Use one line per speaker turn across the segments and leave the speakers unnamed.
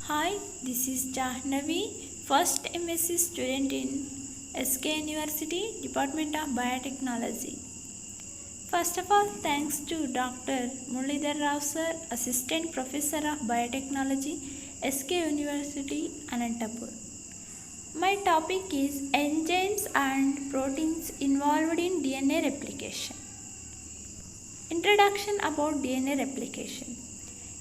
Hi, this is Jahnavi, first MSc student in SK University, Department of Biotechnology. First of all, thanks to Dr. Muralidhar Rao sir, Assistant Professor of Biotechnology, SK University, Anantapur. My topic is enzymes and proteins involved in DNA replication. Introduction about DNA replication.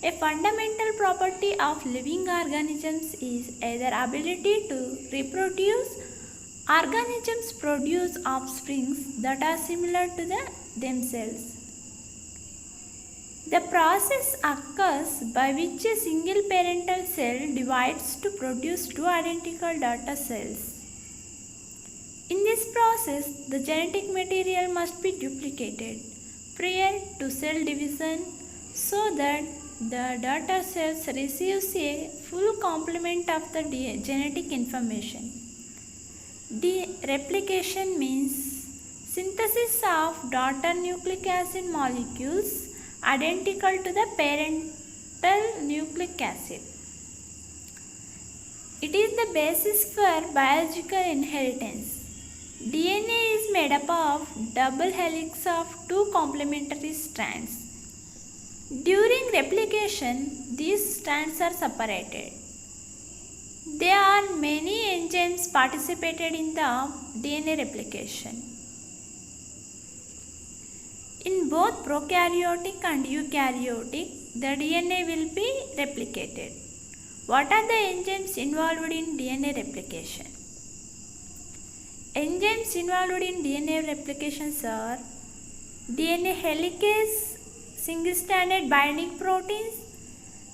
A fundamental property of living organisms is their ability to reproduce. Organisms produce offspring that are similar to themselves. The process occurs by which a single parental cell divides to produce two identical daughter cells. In this process, the genetic material must be duplicated prior to cell division so that the daughter cells receives a full complement of the genetic information. Replication means synthesis of daughter nucleic acid molecules identical to the parental nucleic acid. It is the basis for biological inheritance. DNA is made up of double helix of two complementary strands. During replication, these strands are separated. There are many enzymes participated in the DNA replication. In both prokaryotic and eukaryotic, the DNA will be replicated. What are the enzymes involved in DNA replication? Enzymes involved in DNA replications are DNA helicase, single-stranded binding proteins,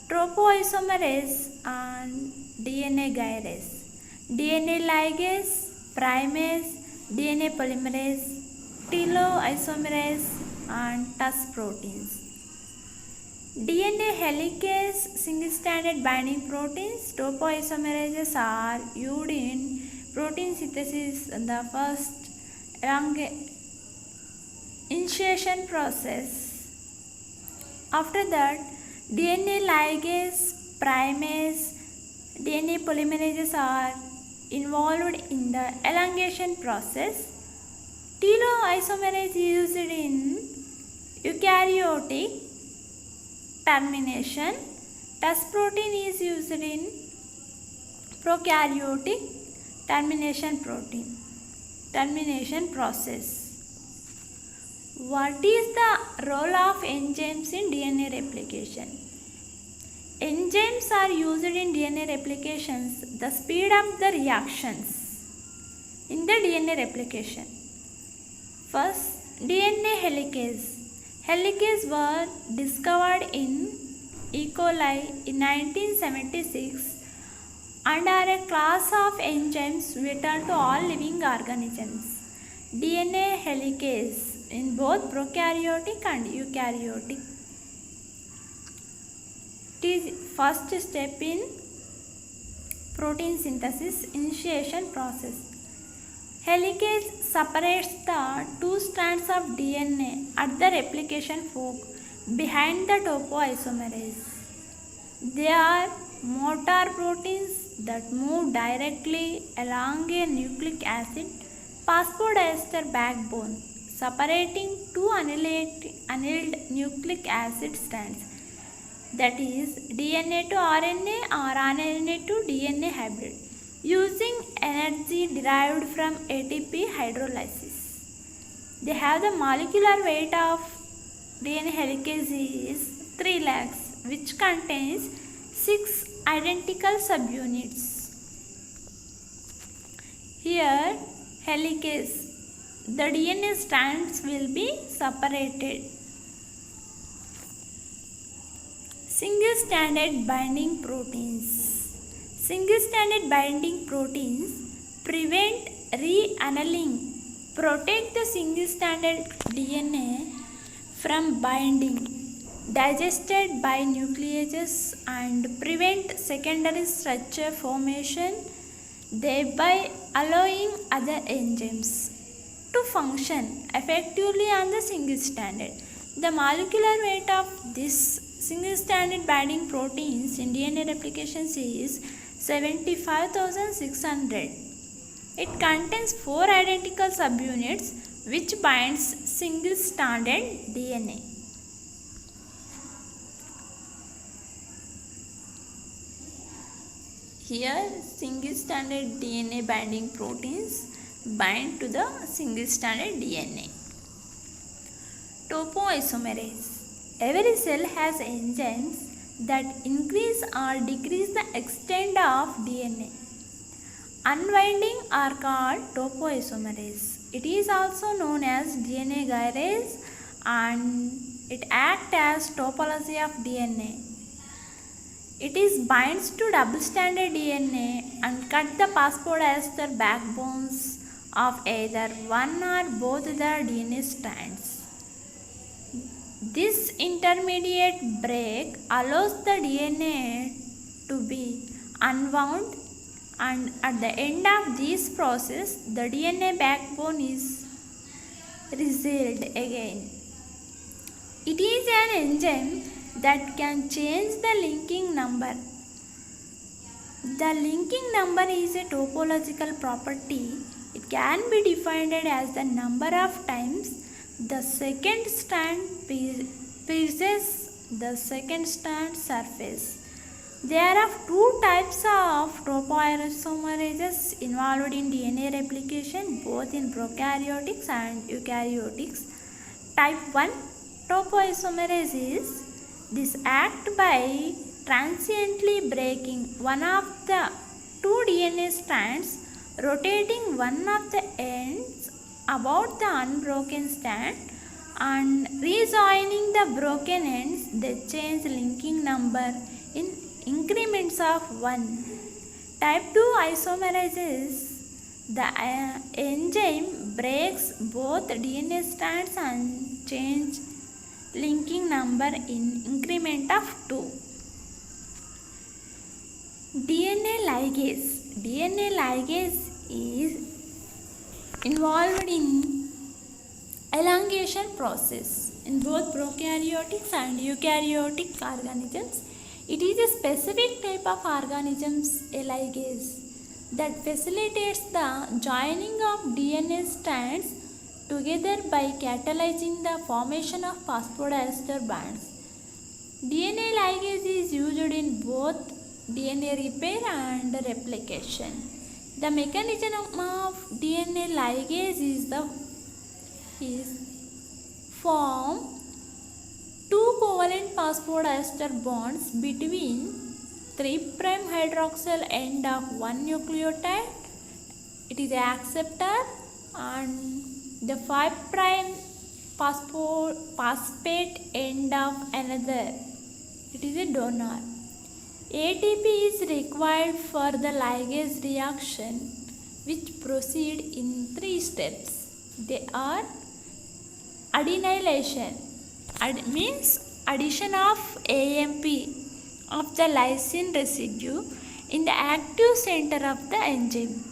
topoisomerase and DNA gyrase, DNA ligase, primase, DNA polymerase, teloisomerase and TUS proteins. DNA helicase, single-stranded binding proteins, topoisomerases are used in protein synthesis in the first initiation process. After that, DNA ligase, primase, DNA polymerases are involved in the elongation process. Teloisomerase is used in eukaryotic termination. TUS protein is used in prokaryotic termination process. What is the role of enzymes in DNA replication? Enzymes are used in DNA replications to speed up the reactions in the DNA replication. First, DNA helicase. Helicase were discovered in E. coli in 1976 and are a class of enzymes vital to all living organisms. DNA helicase in both prokaryotic and eukaryotic. It is first step in protein synthesis initiation process. Helicase separates the two strands of DNA at the replication fork behind the topoisomerase. They are motor proteins that move directly along a nucleic acid phosphodiester backbone, separating two annealed nucleic acid strands, that is DNA to RNA or RNA to DNA hybrid, using energy derived from ATP hydrolysis. They have the molecular weight of DNA helicase is 3 lakhs, which contains 6 identical subunits. Here, helicase, the DNA strands will be separated. Single-stranded binding proteins. Single-stranded binding proteins prevent re-annealing, protect the single-stranded DNA from binding, digested by nucleases and prevent secondary structure formation, thereby allowing other enzymes to function effectively on the single stranded. The molecular weight of this single-stranded binding proteins in DNA replications is 75,600. It contains 4 identical subunits which binds single-stranded DNA. Here single-stranded DNA binding proteins bind to the single-stranded DNA. Topoisomerase. Every cell has enzymes that increase or decrease the extent of DNA. Unwinding are called topoisomerase. It is also known as DNA gyrase and it acts as topology of DNA. It binds to double-stranded DNA and cut the phosphodiester backbones of either one or both the DNA strands. This intermediate break allows the DNA to be unwound, and at the end of this process the DNA backbone is resealed again. It is an enzyme that can change the linking number. The linking number is a topological property. It can be defined as the number of times the second strand pierces the second strand surface. There are 2 types of topoisomerases involved in DNA replication, both in prokaryotics and eukaryotics. Type 1 topoisomerase is this act by transiently breaking one of the 2 DNA strands, rotating one of the ends about the unbroken strand and rejoining the broken ends. They change linking number in increments of 1. Type 2 isomerases, the enzyme breaks both DNA strands and change linking number in increment of 2. DNA ligase. DNA ligase is involved in elongation process in both prokaryotics and eukaryotic organisms. It is a specific type of organisms, a ligase, that facilitates the joining of DNA strands together by catalyzing the formation of phosphodiester bonds. DNA ligase is used in both DNA repair and replication. The mechanism of DNA ligase is form 2 covalent phosphodiester bonds between 3' hydroxyl end of one nucleotide, it is an acceptor, and the 5' phosphate end of another, it is a donor. ATP is required for the ligase reaction, which proceed in 3 steps. They are adenylation, means addition of AMP of the lysine residue in the active center of the enzyme.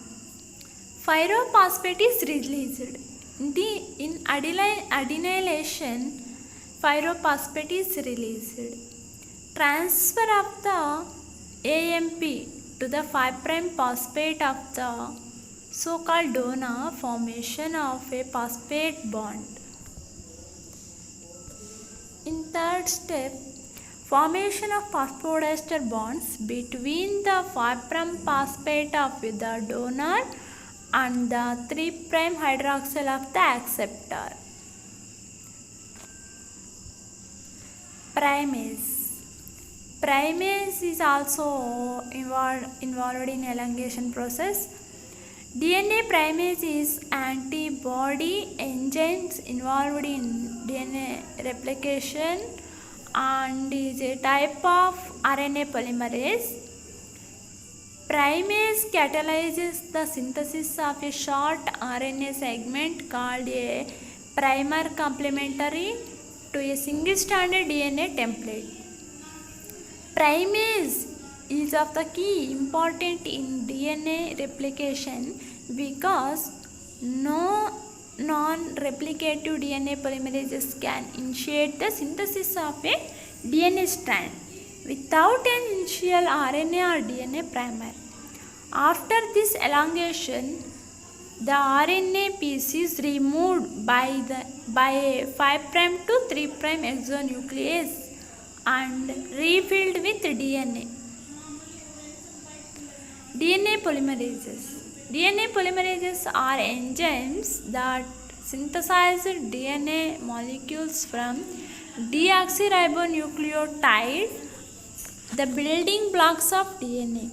Pyrophosphate is released. In adenylation, pyrophosphate is released. Transfer of the AMP to the 5' phosphate of the so-called donor, formation of a phosphate bond. In 3rd step, formation of phosphodiester bonds between the 5' phosphate of the donor and the 3' hydroxyl of the acceptor. Primase. Primase is also involved in elongation process. DNA primase is antibody enzymes involved in DNA replication and is a type of RNA polymerase. Primase catalyzes the synthesis of a short RNA segment called a primer complementary to a single-stranded DNA template. Primase is of the key important in DNA replication because no non-replicative DNA polymerases can initiate the synthesis of a DNA strand without an initial RNA or DNA primer. After this elongation, the RNA piece is removed by a 5' to 3' exonuclease and refilled with DNA. DNA polymerases. DNA polymerases are enzymes that synthesize DNA molecules from deoxyribonucleotide, the building blocks of DNA.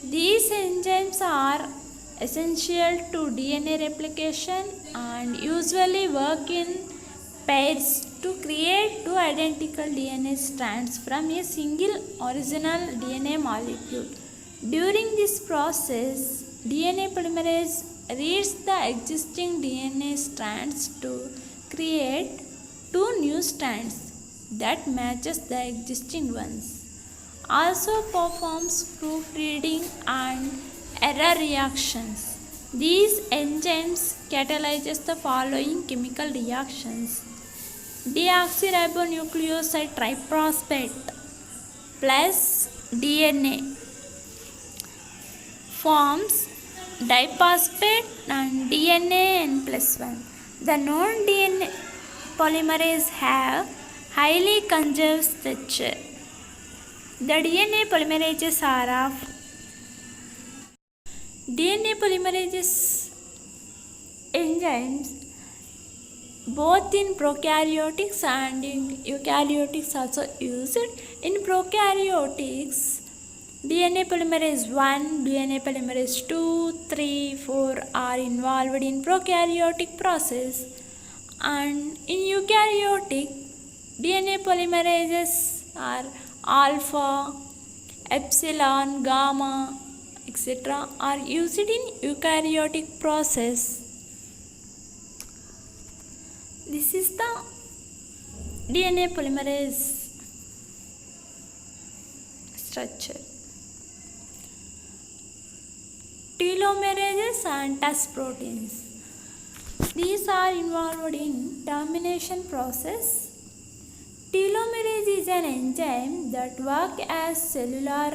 These enzymes are essential to DNA replication and usually work in pairs to create two identical DNA strands from a single original DNA molecule. During this process, DNA polymerase reads the existing DNA strands to create two new strands that matches the existing ones. Also performs proofreading and error reactions. These enzymes catalyze the following chemical reactions: deoxyribonucleoside triphosphate plus DNA forms diphosphate and DNA N+1. The non-DNA polymerases have highly conserved structure. The DNA polymerases are of DNA polymerases enzymes both in prokaryotics and in eukaryotics also used. In prokaryotics, DNA polymerase 1, DNA polymerase 2, 3, 4 are involved in prokaryotic process, and in eukaryotic, DNA polymerases are alpha, epsilon, gamma, etc. are used in eukaryotic process. This is the DNA polymerase structure. Telomerases and TUS proteins. These are involved in termination process. Telomerase is an enzyme that works as cellular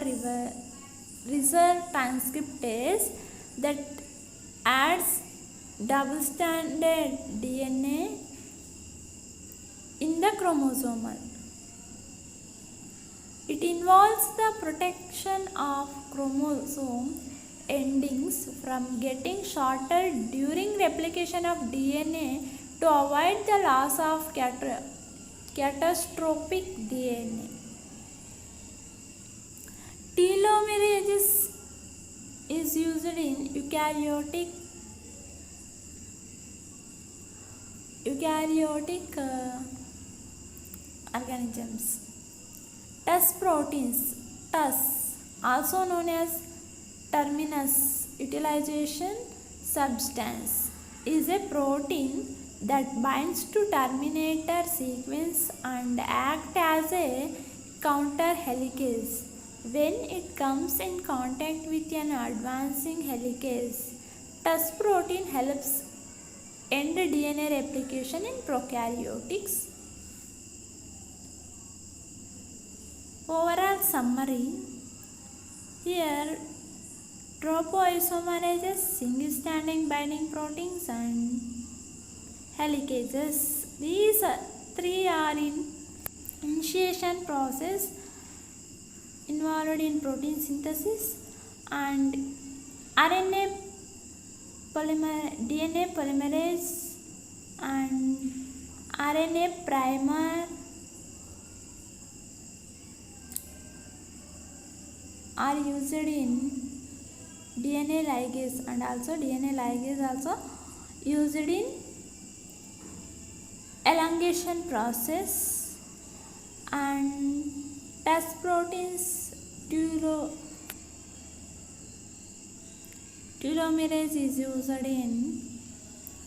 reserve transcriptase that adds double-stranded DNA in the chromosomal. It involves the protection of chromosome endings from getting shorter during replication of DNA to avoid the loss of catastrophic DNA. Telomerase is used in eukaryotic organisms. TUS proteins. TUS, also known as terminus utilization substance, is a protein that binds to terminator sequence and acts as a counter helicase when it comes in contact with an advancing helicase. TUS protein helps end DNA replication in prokaryotics. Overall summary: here, tropoisomerases, single standing binding proteins, and helicases. These three are in initiation process involved in protein synthesis, and DNA polymerase and RNA primer are used in DNA ligase, and also DNA ligase also used in elongation process, and TUS proteins, telomerase is used in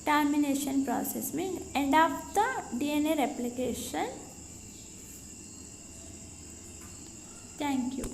termination process, means end of the DNA replication. Thank you.